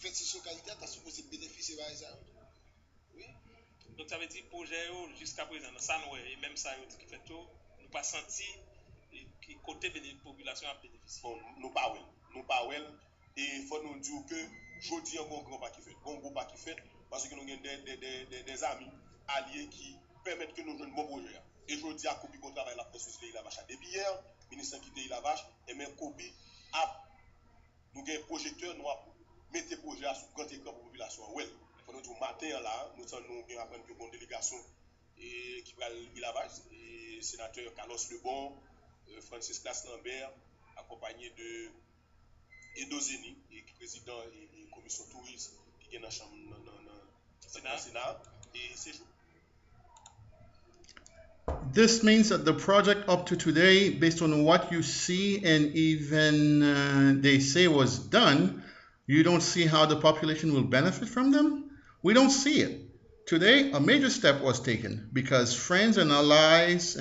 26 localités, tu as supposé bénéficier de ça. Oui. Donc ça veut dire projet jusqu'à présent, ça nous et même ça qui fait tout, nous pas senti qui côté population a bénéficié. Bon, nous pas well. Et il faut nous dire que jeudi on grand pas qui fait, bon gros pas qui fait parce que nous avons des amis alliés qui permettent que nous jouions bon projet. Et jeudi à Kobi qu'on travaille la presse sur la vache. Depuis hier, le ministre qui était la vache et même Kobi a nous avons un projecteur nous mettre projet sur grand écran pour la population. Oui, il faut nous matin là, nous avons une délégation et qui va la vache et sénateur Carlos Lebon, Francis Louis accompagné de Edozeni, président et commission tourisme qui est dans la chambre dans le Sénat et c'est jour. This means that the project up to today, based on what you see and even they say was done, you don't see how the population will benefit from them? We don't see it. Today, a major step was taken because friends and allies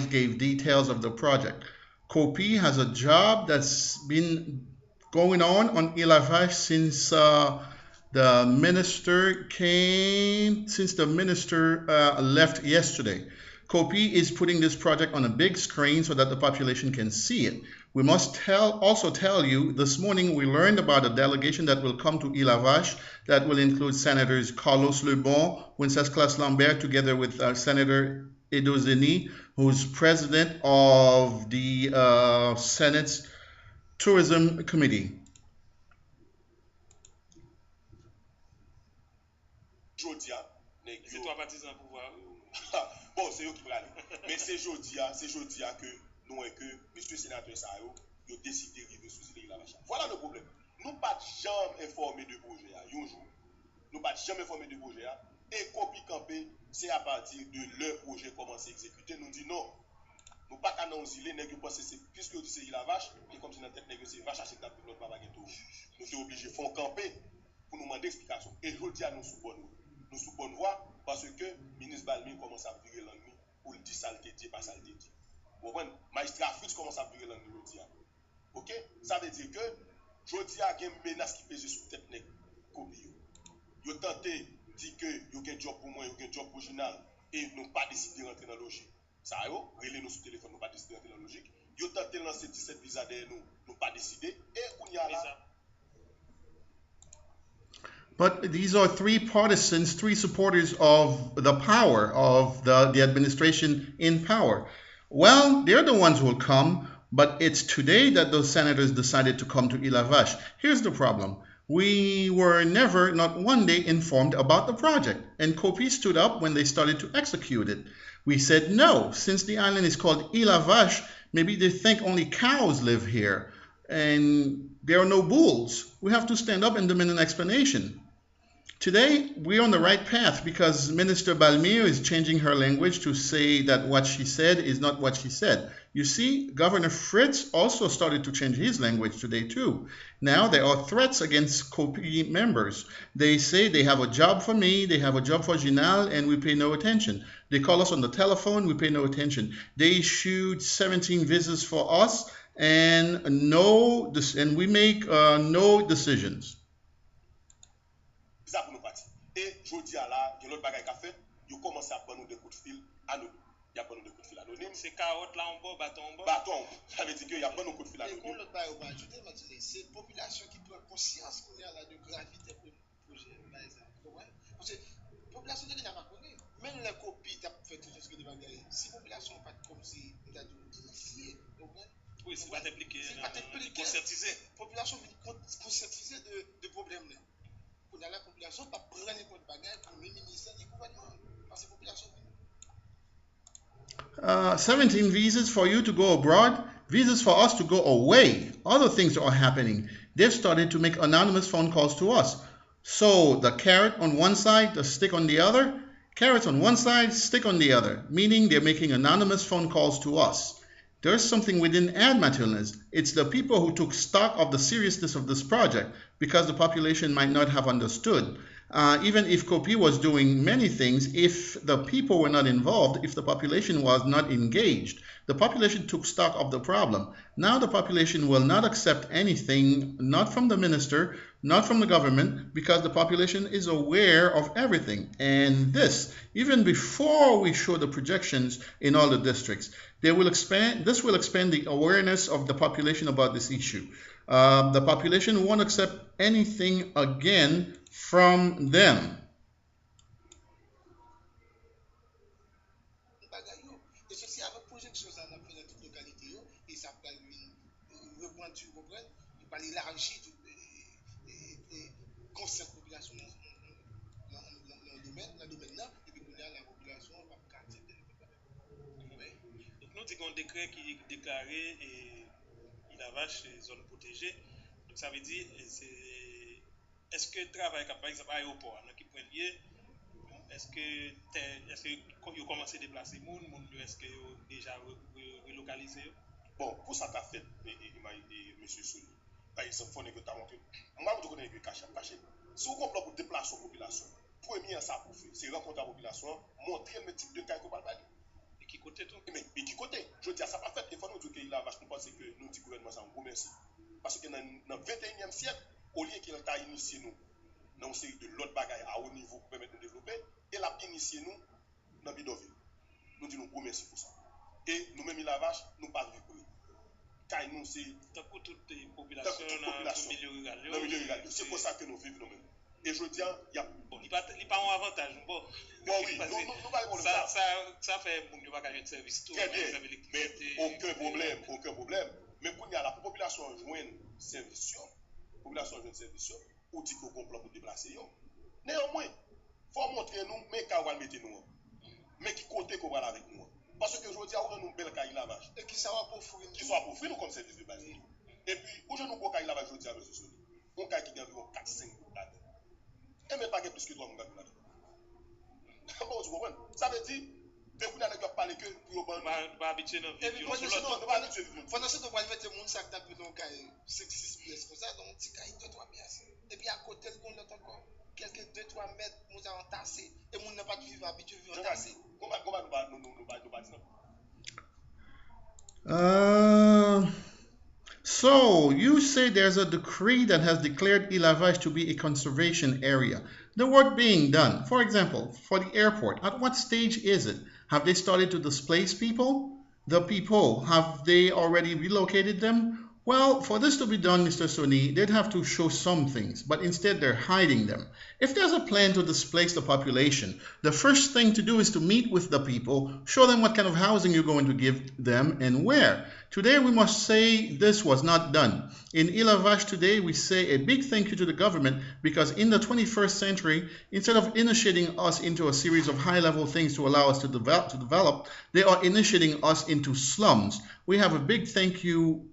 gave details of the project. Kopi has a job that's been going on Vache since the minister left yesterday. Kopi is putting this project on a big screen so that the population can see it. We must also tell you, this morning we learned about a delegation that will come to Vache that will include Senators Carlos Lebon, Wenceslas Lambert, together with Senator Edozeni, who's president of the Senate's Tourism Committee. Bon, c'est eux qui prennent. Mais c'est jeudi que nous et que monsieur sénateur Sao a décidé de vivre sous la vache. Voilà le problème. Nous pas jamais informés de projet un jour. Nous pas jamais informés de projet et copie campé, c'est à partir de leur projet commencer à exécuter. Nous dit non. Nous pas annoncer les nègres parce que c'est puisque c'est la vache et comme c'est dans tête nègre c'est vache acheter pour notre papa tout. Nous sommes obligés de camper pour nous demander explication. Et jeudi nous sous bonne voie parce que le ministre Balmi commence à virer l'ennemi pour le dire saleté, pas saleté. Vous comprenez? Magistrat Fritz commence à virer l'ennemi jeudi. OK? Ça veut dire que jeudi il y a une menace qui pèse sur tête nègre Kobi. Yo tenté dire que yo gen job pour moi, yo gen job pour Ginal et nous pas décidé de rentrer dans la logique. Ça yo, relé nous sur téléphone, nous pas décidé de rentrer dans la logique. Yo tenté lancer 17 visa derrière nous pas décidé et on y a là. But these are three partisans, three supporters of the power, of the administration in power. Well, they're the ones who will come, but it's today that those senators decided to come to Vache. Here's the problem. We were never, not one day, informed about the project. And Kopi stood up when they started to execute it. We said, no, since the island is called Vache, maybe they think only cows live here. And there are no bulls. We have to stand up and demand an explanation. Today, we're on the right path because Minister Balmir is changing her language to say that what she said is not what she said. You see, Governor Fritz also started to change his language today too. Now there are threats against Kopi members. They say they have a job for me, they have a job for Ginal, and we pay no attention. They call us on the telephone, we pay no attention. They issued 17 visas for us, and we make no decisions. Ça pour nous partir. Et jeudi à là, il y a l'autre bagaille qu'a fait, ils commencent à prendre des coups de fil anonymes. Il y a pas de coups de fil anonymes. C'est carotte là en bas, bâton en bas. Bâton, ça veut dire qu'il y a pas de coups de fil anonymes. Et l'autre bagaille, c'est la population qui prend conscience qu'on est à la de gravité pour le projet. Parce que la population n'a pas connu. Même les copies, tu as fait tout ce que tu vas gagner. Si la population n'est pas comme si tu as initié, oui, c'est pas t'impliquer, conscientiser. La population vient conscientiser de problèmes. Pour la population, pas prendre n'importe bagaille pour le ministère du gouvernement. Parce que la population. 17 visas for you to go abroad, visas for us to go away. Other things are happening. They've started to make anonymous phone calls to us. So the carrot on one side, the stick on the other. Carrots on one side, stick on the other. Meaning they're making anonymous phone calls to us. There's something we didn't add, Matulnes. It's the people who took stock of the seriousness of this project because the population might not have understood. Even if Kopi was doing many things, if the people were not involved, if the population was not engaged, the population took stock of the problem. Now the population will not accept anything, not from the minister, not from the government, because the population is aware of everything. And this, even before we show the projections in all the districts, this will expand the awareness of the population about this issue. The population won't accept anything again from them. Et ceci avec projection, ça n'a fait dans toute localité, et ça peut reprendre, tu comprends, il peut élargir et conscience population dans le domaine là, et puis qu'on a la population va accepter le donc nous disons un décret qui est déclaré et il a vache zone protégée. Donc ça veut dire est-ce que travail par exemple à l'aéroport qui prend lieu, est-ce que vous commencez à déplacer les gens, est-ce que vous déjà relocalisé? Bon, pour ça qu'a fait monsieur Souli, par exemple, il faut que tu as montré. Moi, je connais que caché. Si vous comprenez pour déplacer la population, premier ça pour faire, c'est rencontrer la population, montrer le type de cas qu'on va parler. Et qui côté tout? Mais qui côté? Je dis, ça pas fait. Il faut nous dire qu'il a vache, nous pensons que nous, du gouvernement, ça nous remercie. Parce que dans le 21e siècle, au lieu qu'il a initié nous dans une série de l'autre bagaille à haut niveau pour permettre de développer, il a initié nous dans bidonville. Nous disons remercie pour ça. Et nous-mêmes, il a vache, nous pas vivre. Car nous, c'est. Pour toutes les populations dans le milieu rural. C'est pour ça que nous vivons nous-mêmes. Et je dis, il y a. Bon, il n'y a pas un avantage. Bon, oui, nous parlons de ça. Ça fait bon, il n'y a pas de service tout. Très bien. Mais aucun problème. Mais quand il y a la population joint service, ou dit qu'on complot pour déplacer. Néanmoins, il faut montrer nous, mais qu'on va mettre nous. Mais qui côté qu'on va avec nous. Parce que je dis, on a une belle caille lavage. Et qui soit pour offrir. Qui soit pour offrir nous comme service de base. Et puis, où je nous vois caille lavage, je dis à M. Soli, on caille qui gagne environ 4-5 là-dedans. Et même pas plus que 3 mois là-dedans. Bon, tu comprends? Ça veut dire, dès que vous n'avez pas parlé que pour pas habitué dans le vivre. Pendant ce temps, on va mettre mon sac d'appui dans le caille 5-6 pièces comme ça, donc un petit caille 2-3 pièces. Et puis à côté, on a encore quelques 2-3 mètres, nous avons tassé. Et nous n'avons pas de vivre habitué à vivre tassé. Comment nous bâtissons? So you say there's a decree that has declared Ilavage to be a conservation area. The work being done, for example, for the airport, at what stage is it? Have they started to displace people? The people, have they already relocated them? Well, for this to be done, Mr. Soni, they'd have to show some things, but instead they're hiding them. If there's a plan to displace the population, the first thing to do is to meet with the people, show them what kind of housing you're going to give them and where. Today we must say this was not done. In Ilavage today we say a big thank you to the government because in the 21st century, instead of initiating us into a series of high-level things to allow us to develop, they are initiating us into slums. We have a big thank you.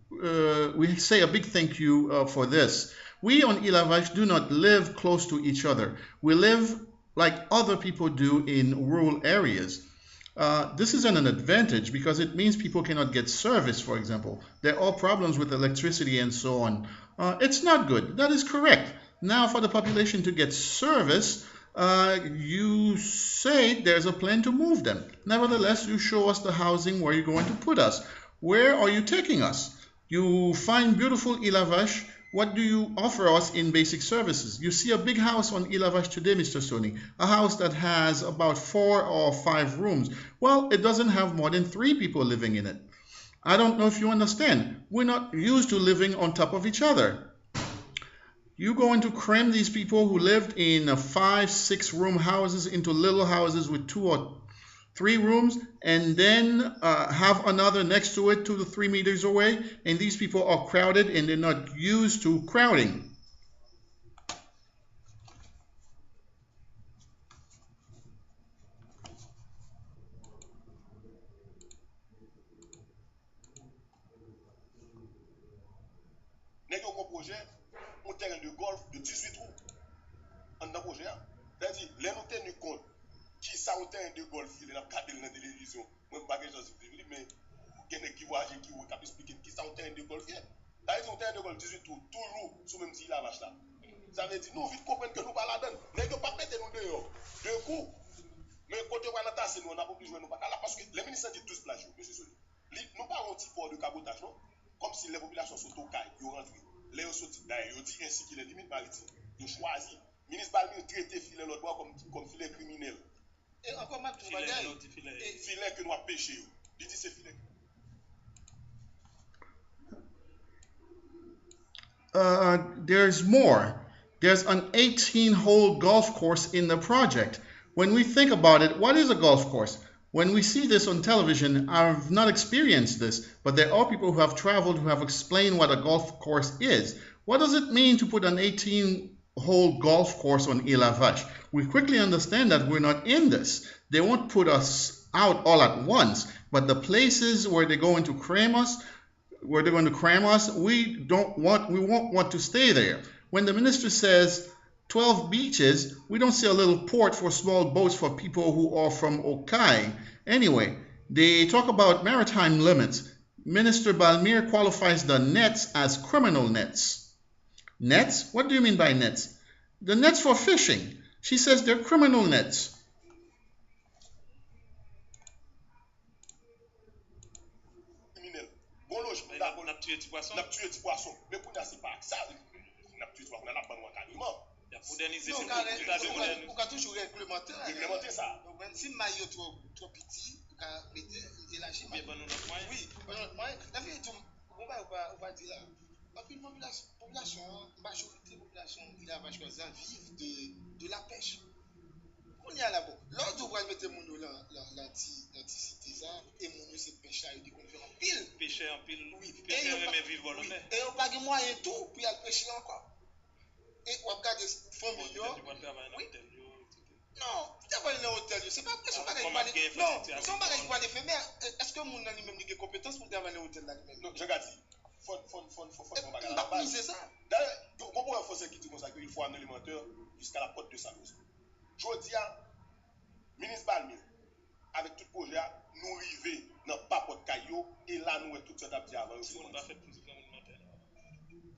We say a big thank you for this. We on Ilavage do not live close to each other. We live like other people do in rural areas. This is an advantage because it means people cannot get service, for example. There are problems with electricity and so on. It's not good. That is correct. Now, for the population to get service, you say there's a plan to move them. Nevertheless, you show us the housing where you're going to put us. Where are you taking us? You find beautiful Ilavage. What do you offer us in basic services? You see a big house on Ilavage today, Mr. Soni, a house that has about 4 or 5 rooms. Well, it doesn't have more than 3 people living in it. I don't know if you understand. We're not used to living on top of each other. You're going to cram these people who lived in 5-6 room houses into little houses with 2 or 3 rooms, and then have another next to it 2 to 3 meters away, and these people are crowded and they're not used to crowding. Nous avons un projet, un terrain de golf de 18 trous. On a un projet. C'est-à-dire, les nous tenons compte qui ça un terrain de golf, il est regardé dans la télévision. Moi, je ne sais pas que je suis mais il y a qui voit qui va expliquer qui ça un terrain de golf. C'est-à-dire, un terrain de golf 18 trous, toujours sous même si la vache là. Ça veut dire, nous, vite comprendre que nous pas là-dedans. Nous ne pas mettre nous dehors. D'un coup, mais côté où on a tassé, nous, on n'a pas pu jouer, nous pas là. Parce que les ministres dit tous plages, monsieur Soli. Nous pas un petit port de cabotage, non? Comme si les populations sont au caille, ils rentrent. Léo sorti d'ailleurs, il dit ainsi qu'il est limite maritime. Il choisit. Ministre Balmire traité filet l'autre bois comme filet criminel. Et encore mal tout et filet que nous avons pêché. Il dit c'est filet. There's more. There's an 18-hole golf course in the project. When we think about it, what is a golf course? When we see this on television, I've not experienced this, but there are people who have traveled who have explained what a golf course is. What does it mean to put an 18-hole golf course on Vache? We quickly understand that we're not in this. They won't put us out all at once, but the places where they're going to cram us, we won't want to stay there. When the minister says 12 beaches, we don't see a little port for small boats for people who are from Okai. Anyway, they talk about maritime limits. Minister Balmire qualifies the nets as criminal nets. Nets? What do you mean by nets? The nets for fishing. She says they're criminal nets. Pour qu'à toujours réglementer ça. Donc, si maillot trop petit, pour qu'à élargir. Oui, la vie est on va dire là. La population, majorité population, il a vachement vivre de la pêche. On y a là-bas. L'autre, on va mettre mon l'anticité ça, et mon c'est pêcheur, il dit qu'on fait en pile. Pêcher en pile, oui. Pêcheur et vivre dans mer. Et on n'a pas de moyen tout pour y aller pêcher encore. Et on regarde des fonds millions. Oui. Non, tu travailles dans l'hôtel, c'est pas que son bagage pour aller. Non, son bagage pour aller faire, mais est-ce que mon ami même des compétences pour travailler dans l'hôtel là? Non, je regarde. Faut c'est ça. D'ailleurs, pourquoi il faut se quitter comme ça qu'il faut un alimentaire jusqu'à la porte de sa maison. Je dis à ministre Balmire, avec tout projet, nous arrivons dans pas porte caillou et là nous tout ça d'abdi avant. Ils n'ont pas fait boutique alimentaire.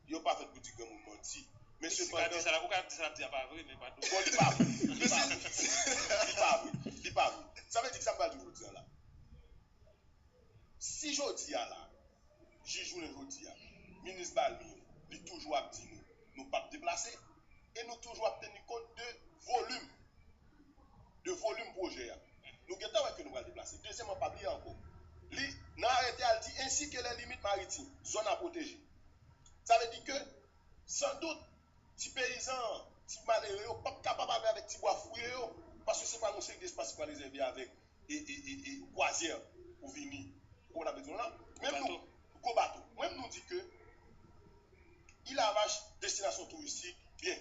Ils n'ont pas fait boutique alimentaire. Mais c'est pas ça, la boutique ça dit pas vrai, mais pas tout. Bon, il pas vrai. Ça veut dire que ça va toujours dire là. Si je dis là, j'y joue le jodi là. Ministre Balmire, il toujours a dit nous pas déplacer et nous toujours tenir compte de volume projet. Nous guettons que nous allons déplacer. Deuxièmement, pas oublier encore. N'a arrêté à dire ainsi que les limites maritimes, zone à protéger. Ça veut dire que sans doute si paysans, si malheureux, pas capable avec petit bois fouillé parce que c'est pas nos d'espace pour réserver avec et croisière pour venir. On a besoin là. Même nous, gros bateau. Même nous dit que il a vache destination touristique bien.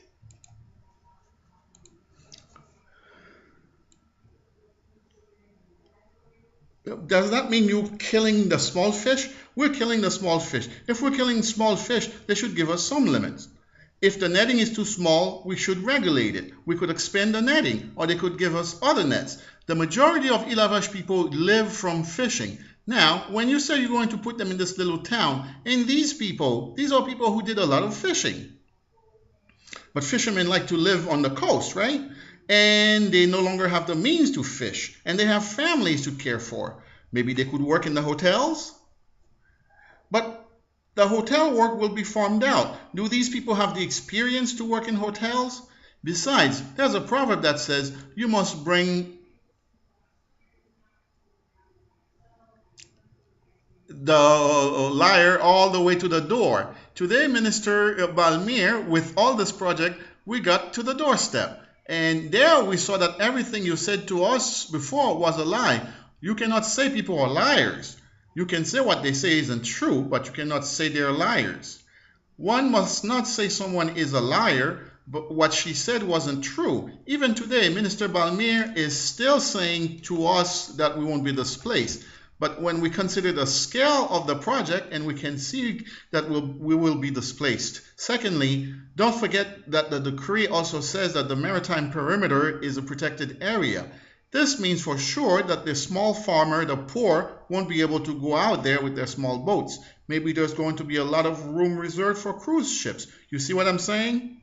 Does that mean you're killing the small fish? We're killing the small fish. If we're killing small fish, they should give us some limits. If the netting is too small, we should regulate it. We could expand the netting, or they could give us other nets. The majority of Vache people live from fishing. Now, when you say you're going to put them in this little town, and these are people who did a lot of fishing. But fishermen like to live on the coast, right? And they no longer have the means to fish, and they have families to care for. Maybe they could work in the hotels? But the hotel work will be farmed out. Do these people have the experience to work in hotels? Besides, there's a proverb that says, you must bring the liar all the way to the door. Today, Minister Balmire, with all this project, we got to the doorstep. And there we saw that everything you said to us before was a lie. You cannot say people are liars. You can say what they say isn't true, but you cannot say they're liars. One must not say someone is a liar, but what she said wasn't true. Even today, Minister Balmire is still saying to us that we won't be displaced. But when we consider the scale of the project, and we can see that we will be displaced. Secondly, don't forget that the decree also says that the maritime perimeter is a protected area. This means for sure that the small farmer, the poor, won't be able to go out there with their small boats. Maybe there's going to be a lot of room reserved for cruise ships. You see what I'm saying?